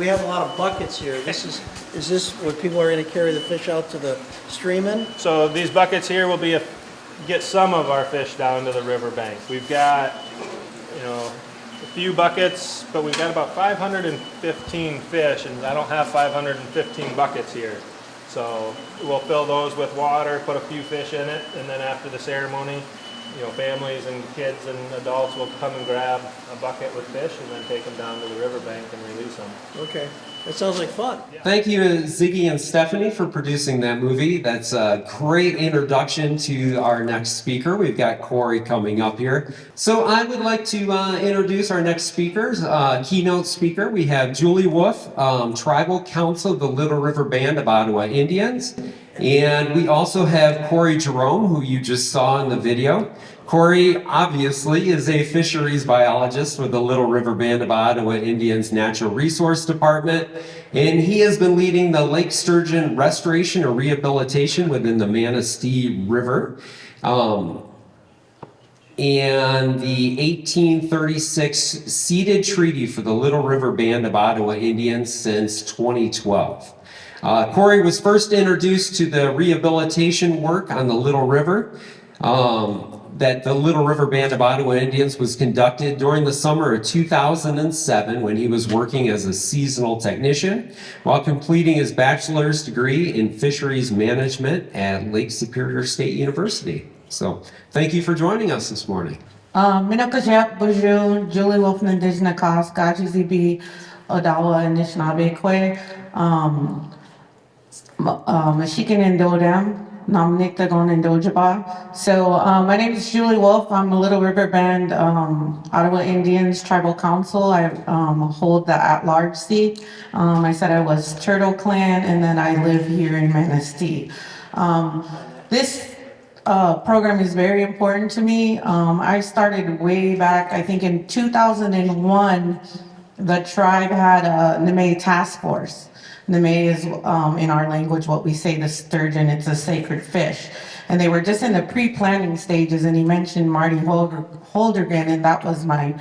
we have a lot of buckets here. Is this what people are going to carry the fish out to the stream in? So these buckets here will be get some of our fish down to the riverbank. We've got, a few buckets, but we've got about 515 fish, and I don't have 515 buckets here. So we'll fill those with water, put a few fish in it, and then after the ceremony, families and kids and adults will come and grab a bucket with fish and then take them down to the riverbank and release them. Okay, that sounds like fun. Yeah. Thank you to Ziggy and Stephanie for producing that movie. That's a great introduction to our next speaker. We've got Corey coming up here. So I would like to introduce our next speakers. Keynote speaker, we have Julie Wolf, Tribal Council of the Little River Band of Ottawa Indians. And we also have Corey Jerome, who you just saw in the video. Corey obviously is a fisheries biologist with the Little River Band of Ottawa Indians Natural Resource Department, and he has been leading the lake sturgeon restoration or rehabilitation within the Manistee River. And the 1836 ceded treaty for the Little River Band of Ottawa Indians since 2012. Corey was first introduced to the rehabilitation work on the Little River that the Little River Band of Ottawa Indians was conducted during the summer of 2007 when he was working as a seasonal technician while completing his bachelor's degree in fisheries management at Lake Superior State University. So thank you for joining us this morning. Minokajep Bujun, Julie Wolf Indígena Kas, Gajizibi, Odawa, Anishinaabe, Mashikan and Dodam, Namniktagon and Dojaba. So my name is Julie Wolf. I'm a Little River Band Ottawa Indians Tribal Council. I hold the at-large seat. I said I was Turtle Clan, and then I live here in Manistee. This program is very important to me. I started way back, I think in 2001, the tribe had a Neme task force. Neme is, in our language, what we say the sturgeon, it's a sacred fish. And they were just in the pre-planning stages, and he mentioned Marty Holdergan, and that was my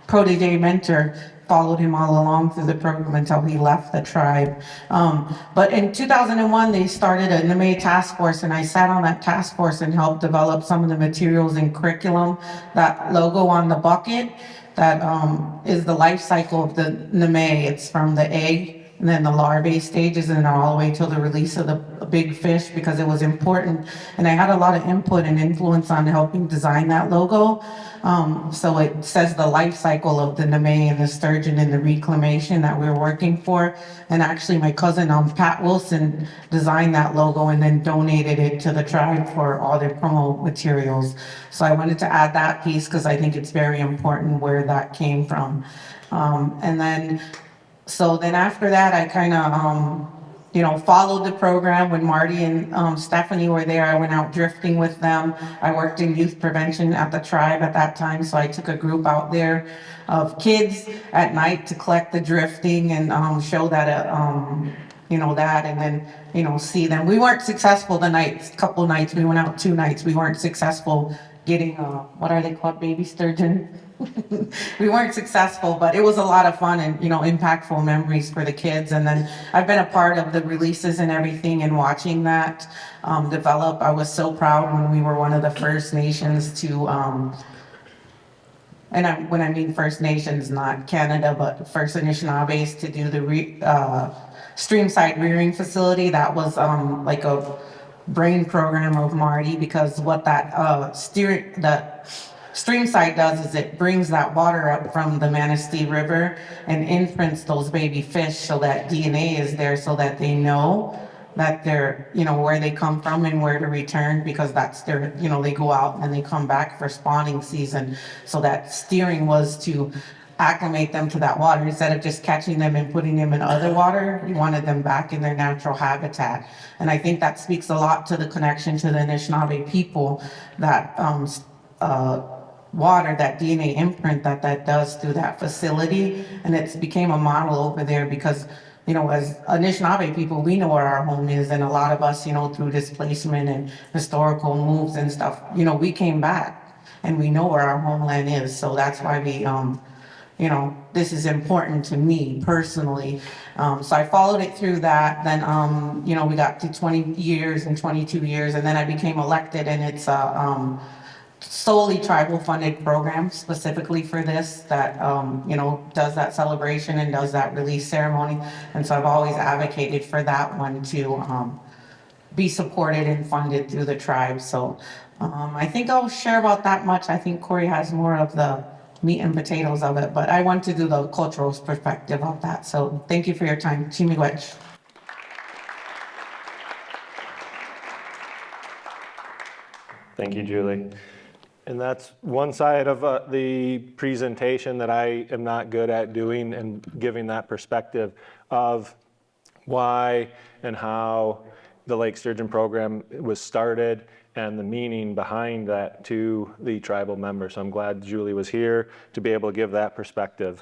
protege mentor. Followed him all along through the program until he left the tribe. But in 2001, they started a Neme task force, and I sat on that task force and helped develop some of the materials and curriculum. That logo on the bucket, that is the life cycle of the Neme. It's from the egg, and then the larvae stages, and then all the way till the release of the big fish, because it was important. And I had a lot of input and influence on helping design that logo. So it says the life cycle of the Neme and the sturgeon and the reclamation that we're working for. And actually my cousin, Pat Wilson, designed that logo and then donated it to the tribe for all their promo materials. So I wanted to add that piece because I think it's very important where that came from. So then after that, I kind of, followed the program. When Marty and Stephanie were there, I went out drifting with them. I worked in youth prevention at the tribe at that time, so I took a group out there of kids at night to collect the drifting and show that, that, and then, see them. We weren't successful couple nights. We went out 2 nights. We weren't successful getting, what are they called, baby sturgeon? We weren't successful, but it was a lot of fun and, impactful memories for the kids. And then I've been a part of the releases and everything and watching that develop. I was so proud when we were one of the First Nations to, when I mean First Nations, not Canada, but First Anishinaabes, to do the streamside rearing facility. That was like a brain program of Marty, because what that streamside does is it brings that water up from the Manistee River and imprints those baby fish so that DNA is there, so that they know that they're, where they come from and where to return, because that's their, they go out and they come back for spawning season. So that steering was to acclimate them to that water. Instead of just catching them and putting them in other water, you wanted them back in their natural habitat. And I think that speaks a lot to the connection to the Anishinaabe people, that water, that DNA imprint that does through that facility. And it's became a model over there because, as Anishinaabe people, we know where our home is. And a lot of us, through displacement and historical moves and stuff, we came back and we know where our homeland is. So that's why we you know, this is important to me personally. So I followed it through that. Then, you know, we got to 20 years and 22 years, and then I became elected, and it's a solely tribal funded program specifically for this that, you know, does that celebration and does that release ceremony. And so I've always advocated for that one to be supported and funded through the tribe. So I think I'll share about that much. I think Corey has more of the meat and potatoes of it, but I want to do the cultural perspective of that. So thank you for your time. Chimiwech. Thank you, Julie. And that's one side of the presentation that I am not good at doing, and giving that perspective of why and how the Lake Sturgeon program was started and the meaning behind that to the tribal members. So I'm glad Julie was here to be able to give that perspective.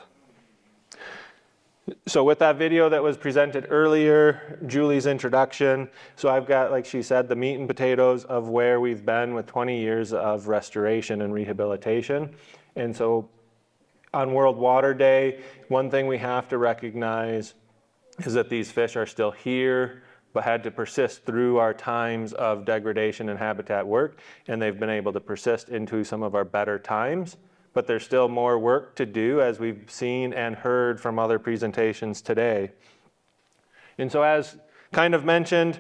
So with that video that was presented earlier, Julie's introduction, so I've got, like she said, the meat and potatoes of where we've been with 20 years of restoration and rehabilitation. And so on World Water Day, one thing we have to recognize is that these fish are still here, but had to persist through our times of degradation and habitat work, and they've been able to persist into some of our better times. But there's still more work to do, as we've seen and heard from other presentations today. And so, as kind of mentioned,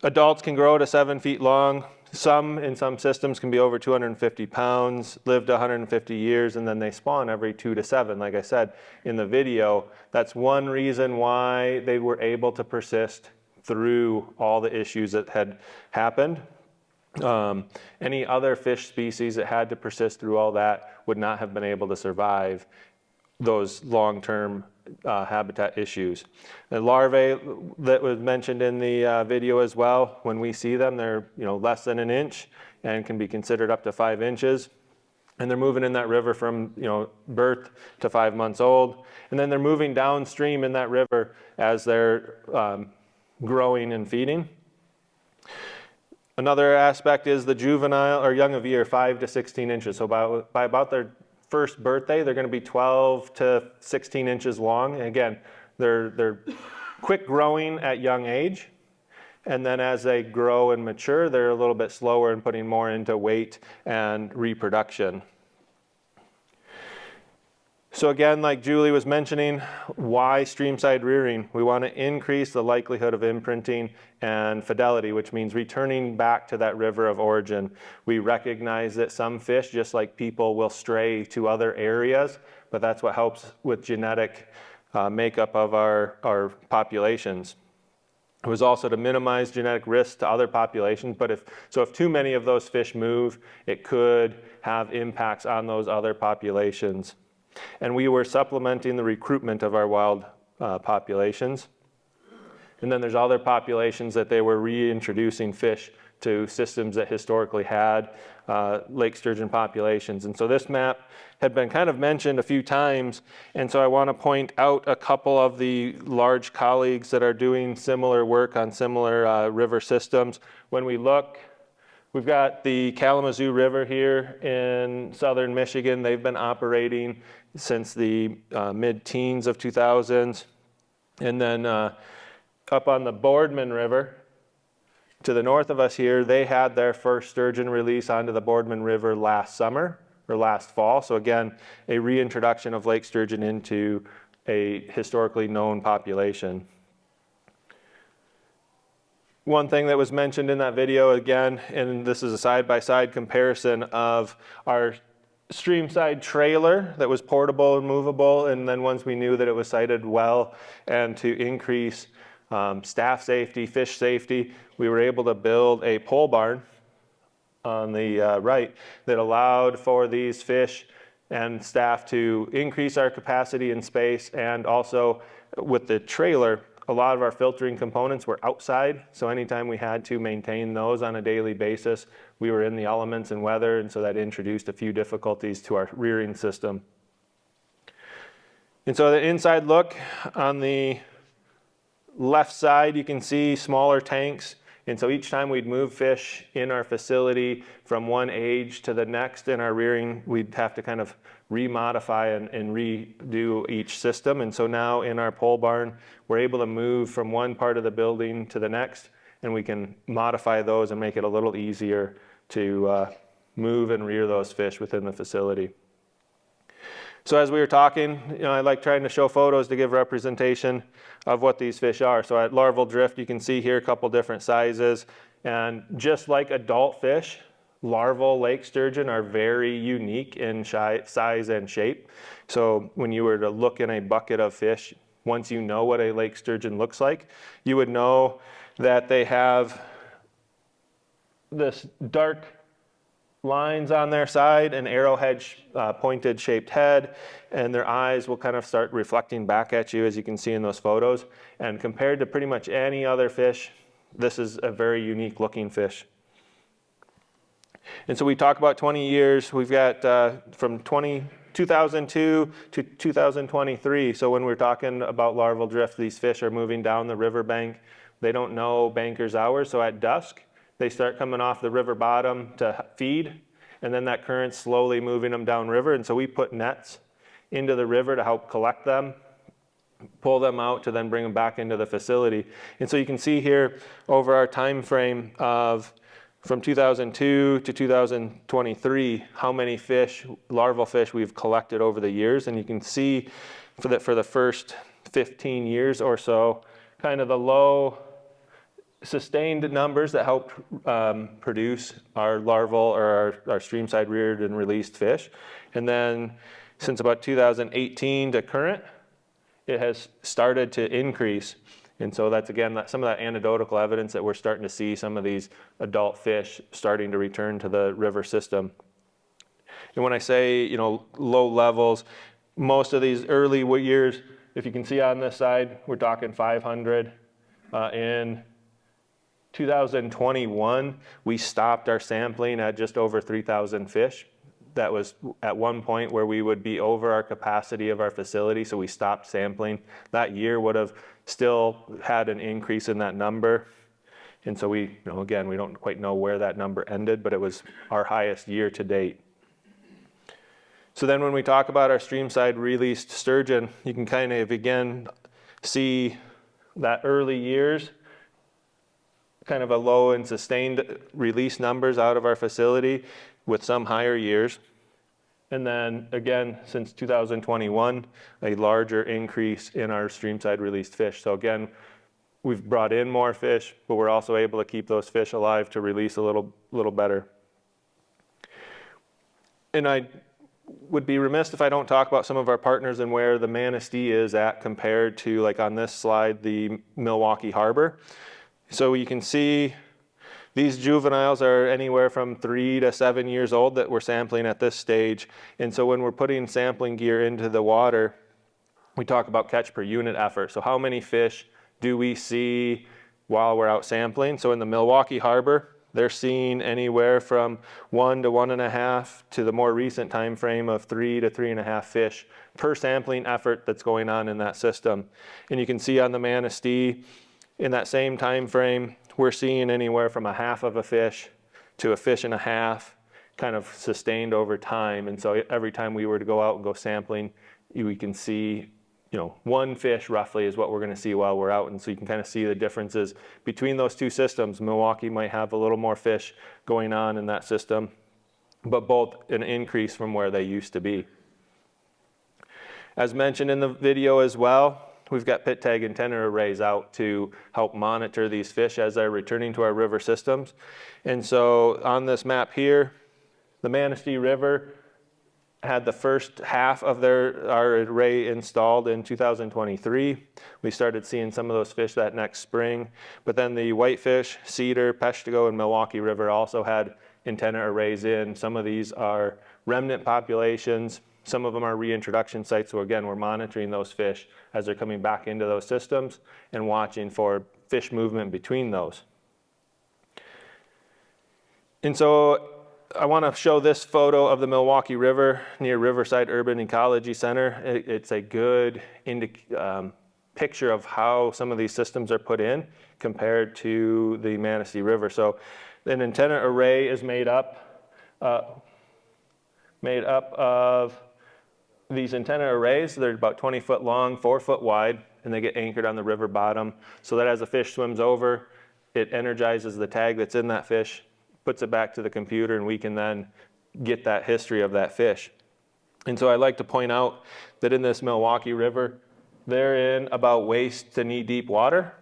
adults can grow to 7 feet long. Some, in some systems, can be over 250 pounds, live to 150 years, and then they spawn every 2 to 7. Like I said in the video, that's one reason why they were able to persist through all the issues that had happened. Any other fish species that had to persist through all that would not have been able to survive those long-term habitat issues. The larvae that was mentioned in the video as well, when we see them, they're less than an inch and can be considered up to 5 inches. And they're moving in that river from birth to 5 months old. And then they're moving downstream in that river as they're growing and feeding. Another aspect is the juvenile or young of year, 5 to 16 inches. So by about their first birthday, they're going to be 12 to 16 inches long. And again, they're quick growing at young age. And then as they grow and mature, they're a little bit slower in putting more into weight and reproduction. So again, like Julie was mentioning, why streamside rearing? We want to increase the likelihood of imprinting and fidelity, which means returning back to that river of origin. We recognize that some fish, just like people, will stray to other areas, but that's what helps with genetic makeup of our populations. It was also to minimize genetic risk to other populations, but if too many of those fish move, it could have impacts on those other populations. And we were supplementing the recruitment of our wild populations. And then there's other populations that they were reintroducing fish to systems that historically had lake sturgeon populations. And so this map had been kind of mentioned a few times, and so I want to point out a couple of the large colleagues that are doing similar work on similar river systems. When we look, we've got the Kalamazoo River here in southern Michigan. They've been operating since the mid-teens of 2000s. And then up on the Boardman River, to the north of us here, they had their first sturgeon release onto the Boardman River last summer, or last fall. So again, a reintroduction of lake sturgeon into a historically known population. One thing that was mentioned in that video, again, and this is a side-by-side comparison of our streamside trailer that was portable and movable, and then once we knew that it was sited well and to increase staff safety, fish safety, we were able to build a pole barn on the right that allowed for these fish and staff to increase our capacity and space. And also with the trailer, a lot of our filtering components were outside, so anytime we had to maintain those on a daily basis, we were in the elements and weather, and so that introduced a few difficulties to our rearing system. And so the inside look, on the left side you can see smaller tanks, And so each time we'd move fish in our facility from one age to the next in our rearing, we'd have to kind of remodify and redo each system. And so now in our pole barn, we're able to move from one part of the building to the next, and we can modify those and make it a little easier to move and rear those fish within the facility. So as we were talking, I like trying to show photos to give representation of what these fish are. So at larval drift, you can see here a couple different sizes. And just like adult fish, larval lake sturgeon are very unique in size and shape. So when you were to look in a bucket of fish, once you know what a lake sturgeon looks like, you would know that they have this dark lines on their side, an arrowhead pointed shaped head, and their eyes will kind of start reflecting back at you, as you can see in those photos. And compared to pretty much any other fish, this is a very unique looking fish. And so we talk about 20 years. We've got from 2002 to 2023. So when we're talking about larval drift, these fish are moving down the riverbank. They don't know banker's hours, so at dusk, they start coming off the river bottom to feed, and then that current's slowly moving them downriver. And so we put nets into the river to help collect them, pull them out to then bring them back into the facility. And so you can see here over our time frame of from 2002 to 2023, how many fish, larval fish, we've collected over the years. And you can see for the first 15 years or so, kind of the low sustained numbers that helped produce our larval or our streamside reared and released fish. And then since about 2018 to current, it has started to increase. And so that's, again, some of that anecdotal evidence that we're starting to see some of these adult fish starting to return to the river system. And when I say, low levels, most of these early years, if you can see on this side, we're talking 500. In 2021, we stopped our sampling at just over 3,000 fish. That was at one point where we would be over our capacity of our facility, so we stopped sampling. That year would have still had an increase in that number. And so we, again, we don't quite know where that number ended, but it was our highest year to date. So then when we talk about our streamside released sturgeon, you can kind of, again, see that early years, kind of a low and sustained release numbers out of our facility with some higher years. And then again, since 2021, a larger increase in our streamside released fish. So again, we've brought in more fish, but we're also able to keep those fish alive to release a little better. And I would be remiss if I don't talk about some of our partners and where the Manistee is at compared to, like on this slide, the Milwaukee Harbor. So you can see these juveniles are anywhere from 3 to 7 years old that we're sampling at this stage. And so when we're putting sampling gear into the water, we talk about catch per unit effort. So how many fish do we see while we're out sampling? So in the Milwaukee Harbor, they're seeing anywhere from 1 to 1.5 to the more recent time frame of 3 to 3.5 fish per sampling effort that's going on in that system. And you can see on the Manistee, in that same time frame, we're seeing anywhere from 1/2 of a fish to 1.5 fish, kind of sustained over time. And so every time we were to go out and go sampling, we can see, 1 fish roughly is what we're going to see while we're out. And so you can kind of see the differences between those two systems. Milwaukee might have a little more fish going on in that system, but both an increase from where they used to be. As mentioned in the video as well, we've got pit tag antenna arrays out to help monitor these fish as they're returning to our river systems. And so on this map here, the Manistee River had the first half of our array installed in 2023. We started seeing some of those fish that next spring. But then the Whitefish, Cedar, Peshtigo, and Milwaukee River also had antenna arrays in. Some of these are remnant populations. Some of them are reintroduction sites. So again, we're monitoring those fish as they're coming back into those systems and watching for fish movement between those. And so I want to show this photo of the Milwaukee River near Riverside Urban Ecology Center. It's a good picture of how some of these systems are put in compared to the Manistee River. So an antenna array is made up of these antenna arrays. They're about 20 foot long, 4 foot wide, and they get anchored on the river bottom so that as a fish swims over, it energizes the tag that's in that fish, puts it back to the computer, and we can then get that history of that fish. And so I like to point out that in this Milwaukee River, they're in about waist to knee deep water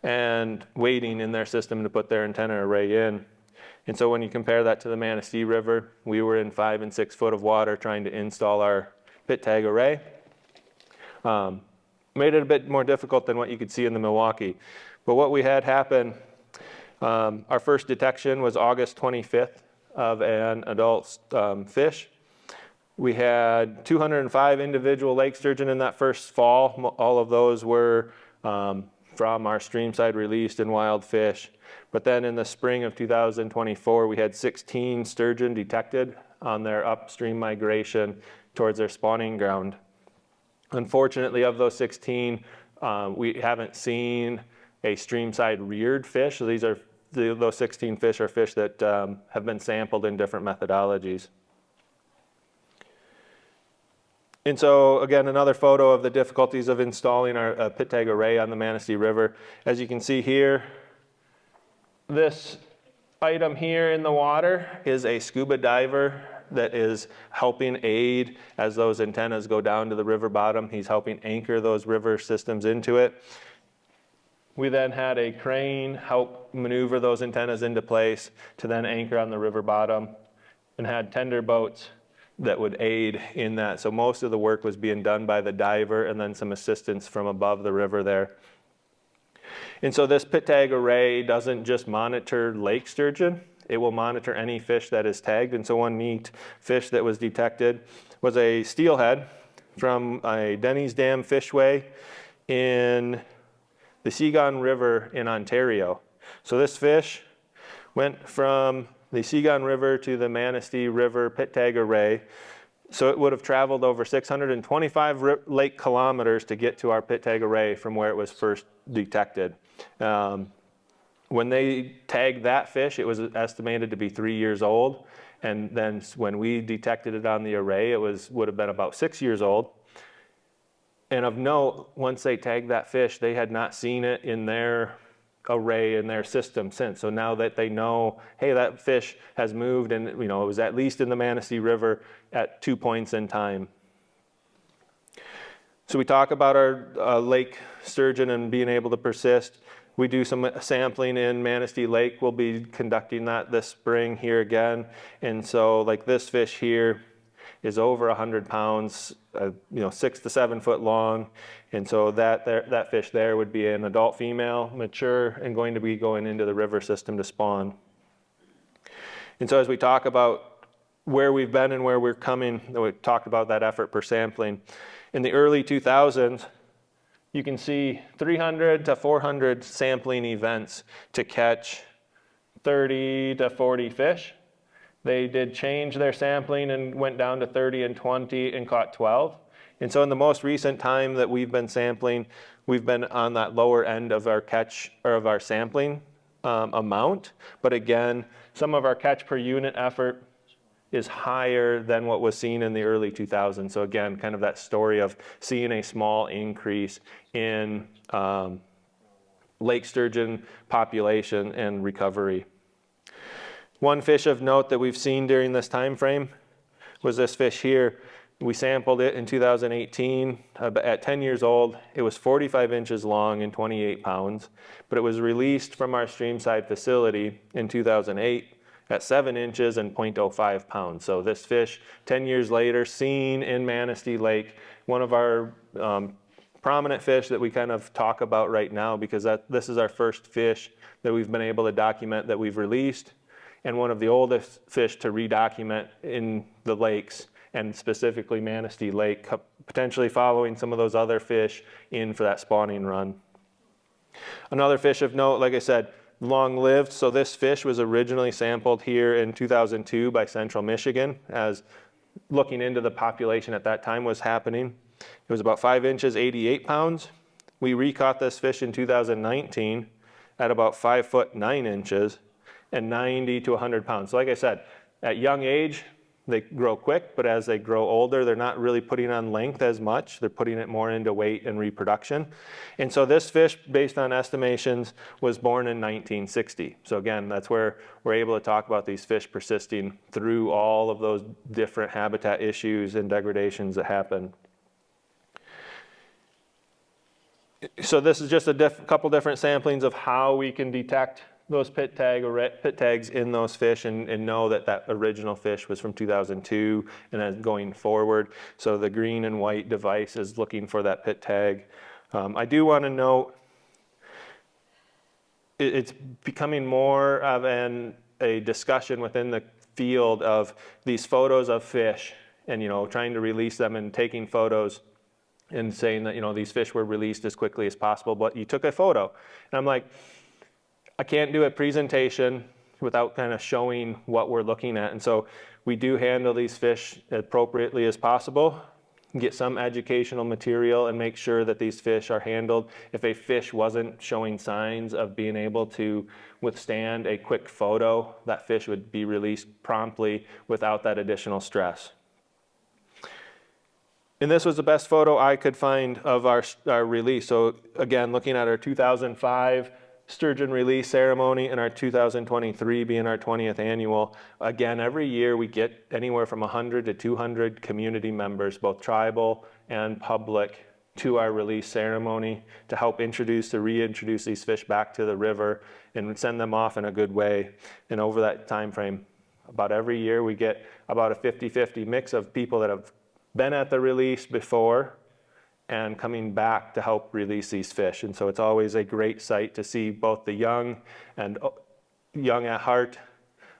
and waiting in their system to put their antenna array in. And so when you compare that to the Manistee River, we were in 5 and 6 foot of water trying to install our pit tag array. Made it a bit more difficult than what you could see in the Milwaukee. But what we had happen, our first detection was August 25th of an adult fish. We had 205 individual lake sturgeon in that first fall. All of those were from our streamside released and wild fish. But then in the spring of 2024, we had 16 sturgeon detected on their upstream migration towards their spawning ground. Unfortunately, of those 16, we haven't seen a streamside reared fish. So those 16 fish are fish that have been sampled in different methodologies. And so again, another photo of the difficulties of installing our pit tag array on the Manistee River. As you can see here, this item here in the water is a scuba diver that is helping aid as those antennas go down to the river bottom. He's helping anchor those river systems into it. We then had a crane help maneuver those antennas into place to then anchor on the river bottom, and had tender boats that would aid in that. So most of the work was being done by the diver and then some assistance from above the river there. And so this pit tag array doesn't just monitor lake sturgeon, it will monitor any fish that is tagged. And so one neat fish that was detected was a steelhead from a Denny's Dam fishway in the Seagon River in Ontario. So this fish went from the Seagon River to the Manistee River pit tag array. So it would have traveled over 625 lake kilometers to get to our pit tag array from where it was first detected. When they tagged that fish, it was estimated to be 3 years old. And then when we detected it on the array, it would have been about 6 years old. And of note, once they tagged that fish, they had not seen it in their array in their system since. So now that they know, hey, that fish has moved, and it was at least in the Manistee River at 2 points in time. So we talk about our lake sturgeon and being able to persist. We do some sampling in Manistee Lake. We'll be conducting that this spring here again. And so like this fish here is over 100 pounds, 6 to 7 foot long. And so that fish there would be an adult female, mature, and going to be going into the river system to spawn. And so as we talk about where we've been and where we're coming, we talked about that effort per sampling. In the early 2000s, you can see 300 to 400 sampling events to catch 30 to 40 fish. They did change their sampling and went down to 30 and 20 and caught 12. And so in the most recent time that we've been sampling, we've been on that lower end of our catch or of our sampling amount. But again, some of our catch per unit effort is higher than what was seen in the early 2000s. So again, kind of that story of seeing a small increase in lake sturgeon population and recovery. One fish of note that we've seen during this time frame was this fish here. We sampled it in 2018 at 10 years old. It was 45 inches long and 28 pounds, but it was released from our streamside facility in 2008 at 7 inches and 0.05 pounds. So this fish, 10 years later, seen in Manistee Lake, one of our prominent fish that we kind of talk about right now, because this is our first fish that we've been able to document that we've released, and one of the oldest fish to redocument in the lakes, and specifically Manistee Lake, potentially following some of those other fish in for that spawning run. Another fish of note, like I said, long-lived. So this fish was originally sampled here in 2002 by Central Michigan, as looking into the population at that time was happening. It was about 5 inches, 88 pounds. We recaught this fish in 2019 at about 5 foot 9 inches and 90 to 100 pounds. So like I said, at young age, they grow quick, but as they grow older, they're not really putting on length as much. They're putting it more into weight and reproduction. And so this fish, based on estimations, was born in 1960. So again, that's where we're able to talk about these fish persisting through all of those different habitat issues and degradations that happen. So this is just a couple different samplings of how we can detect those pit tags in those fish and know that that original fish was from 2002 and then going forward. So the green and white device is looking for that pit tag. I do want to note it's becoming more of a discussion within the field of these photos of fish and, trying to release them and taking photos and saying that, these fish were released as quickly as possible, but you took a photo. And I'm like, I can't do a presentation without kind of showing what we're looking at. And so we do handle these fish appropriately as possible, get some educational material and make sure that these fish are handled. If a fish wasn't showing signs of being able to withstand a quick photo, that fish would be released promptly without that additional stress. And this was the best photo I could find of our release. So again, looking at our 2005 sturgeon release ceremony and our 2023 being our 20th annual. Again, every year we get anywhere from 100 to 200 community members, both tribal and public, to our release ceremony to help reintroduce these fish back to the river and send them off in a good way. And over that time frame, about every year we get about a 50-50 mix of people that have been at the release before and coming back to help release these fish. And so it's always a great sight to see both the young and young at heart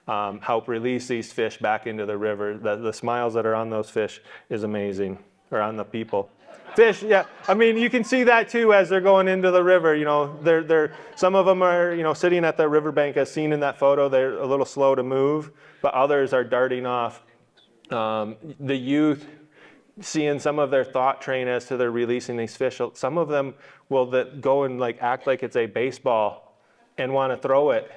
help release these fish back into the river. The smiles that are on those fish is amazing, or on the people. Fish, yeah, I mean, you can see that too as they're going into the river. Some of them are, sitting at the riverbank as seen in that photo. They're a little slow to move, but others are darting off. The youth, seeing some of their thought train as to they're releasing these fish. Some of them will go and act like it's a baseball and want to throw it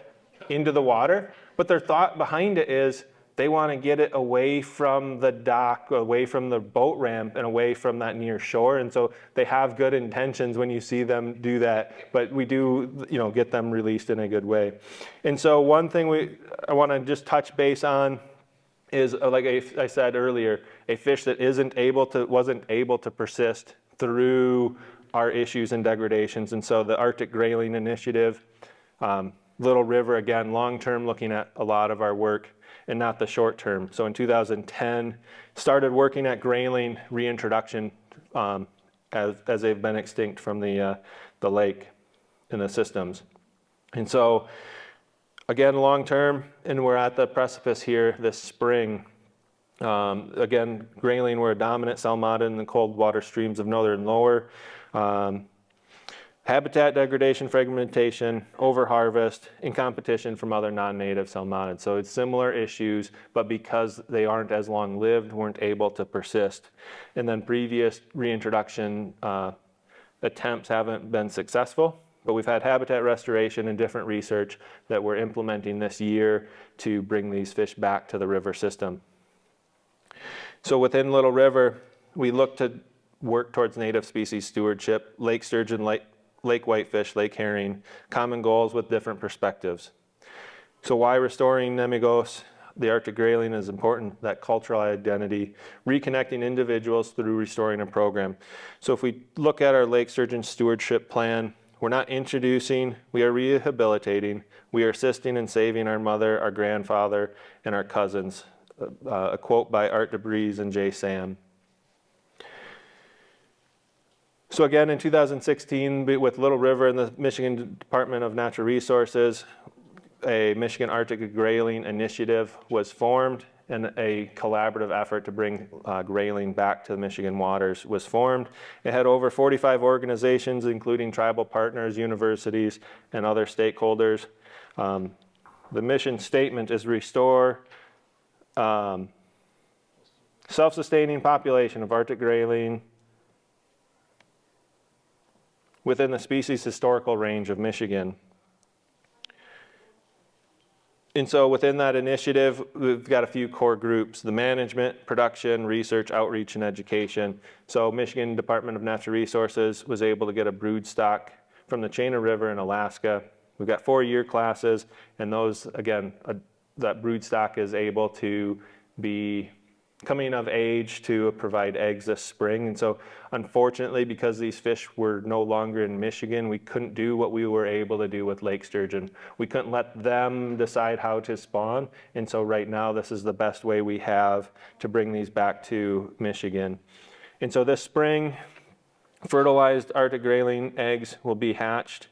into the water. But their thought behind it is they want to get it away from the dock, away from the boat ramp, and away from that near shore. And so they have good intentions when you see them do that. But we do, get them released in a good way. And so one thing I want to just touch base on is, like I said earlier, a fish that wasn't able to persist through our issues and degradations. And so the Arctic Grayling Initiative, Little River, again, long-term looking at a lot of our work and not the short-term. So in 2010, started working at grayling reintroduction as they've been extinct from the lake and the systems. And so again, long-term, and we're at the precipice here this spring. Again, grayling were a dominant salmon in the cold water streams of northern lower. Habitat degradation, fragmentation, overharvest, and competition from other non-native salmonids. So it's similar issues, but because they aren't as long-lived, weren't able to persist. And then previous reintroduction attempts haven't been successful. But we've had habitat restoration and different research that we're implementing this year to bring these fish back to the river system. So within Little River, we look to work towards native species stewardship, lake sturgeon, lake whitefish, lake herring, common goals with different perspectives. So why restoring Nemigos, the Arctic grayling, is important, that cultural identity, reconnecting individuals through restoring a program. So if we look at our lake sturgeon stewardship plan, we're not introducing, we are rehabilitating, we are assisting and saving our mother, our grandfather, and our cousins. A quote by Art DeBreeze and Jay Sam. So again, in 2016, with Little River and the Michigan Department of Natural Resources, a Michigan Arctic Grayling Initiative was formed, and a collaborative effort to bring grayling back to the Michigan waters was formed. It had over 45 organizations, including tribal partners, universities, and other stakeholders. The mission statement is restore self-sustaining population of Arctic grayling within the species historical range of Michigan. And so within that initiative, we've got a few core groups: the management, production, research, outreach, and education. So Michigan Department of Natural Resources was able to get a brood stock from the Chain of River in Alaska. We've got 4-year classes, and those, again, that brood stock is able to be coming of age to provide eggs this spring. And so unfortunately, because these fish were no longer in Michigan, we couldn't do what we were able to do with lake sturgeon. We couldn't let them decide how to spawn. And so right now, this is the best way we have to bring these back to Michigan. And so this spring, fertilized Arctic grayling eggs will be hatched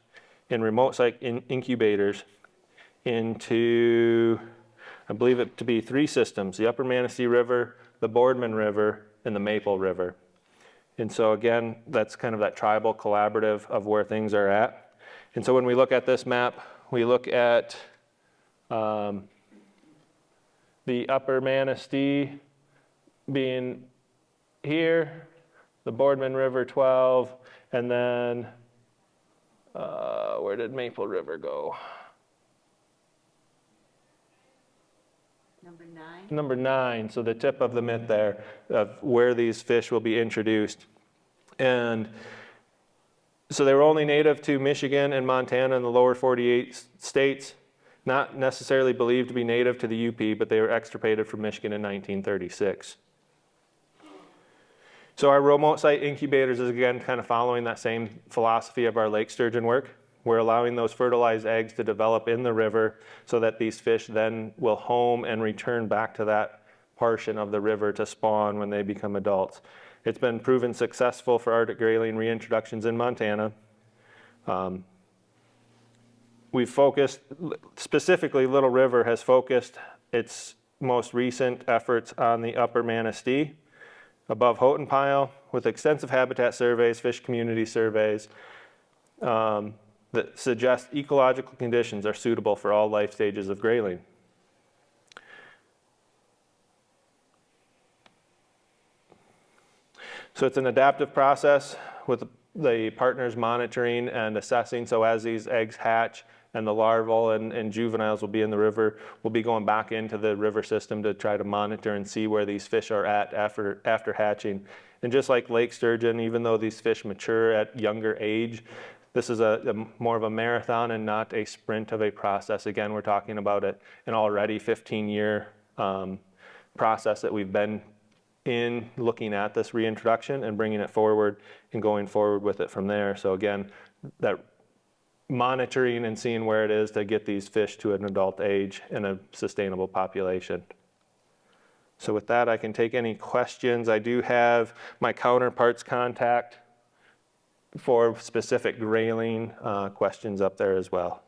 in remote site incubators into, I believe it to be 3 systems: the Upper Manistee River, the Boardman River, and the Maple River. And so again, that's kind of that tribal collaborative of where things are at. And so when we look at this map, we look at the Upper Manistee being here, the Boardman River 12, and then where did Maple River go? Number 9, so the tip of the mitt there of where these fish will be introduced. And so they were only native to Michigan and Montana and the lower 48 states, not necessarily believed to be native to the UP, but they were extirpated from Michigan in 1936. So our remote site incubators is again kind of following that same philosophy of our lake sturgeon work. We're allowing those fertilized eggs to develop in the river so that these fish then will home and return back to that portion of the river to spawn when they become adults. It's been proven successful for Arctic grayling reintroductions in Montana. We've focused, specifically Little River has focused its most recent efforts on the Upper Manistee above Houghton Pile with extensive habitat surveys, fish community surveys, that suggest ecological conditions are suitable for all life stages of grayling. So it's an adaptive process with the partners monitoring and assessing. So as these eggs hatch and the larval and juveniles will be in the river, we'll be going back into the river system to try to monitor and see where these fish are at after hatching. And just like lake sturgeon, even though these fish mature at younger age, this is a more of a marathon and not a sprint of a process. Again, we're talking about an already 15-year process that we've been in looking at this reintroduction and bringing it forward and going forward with it from there. So again, that monitoring and seeing where it is to get these fish to an adult age in a sustainable population. So with that, I can take any questions. I do have my counterparts contact for specific grayling questions up there as well.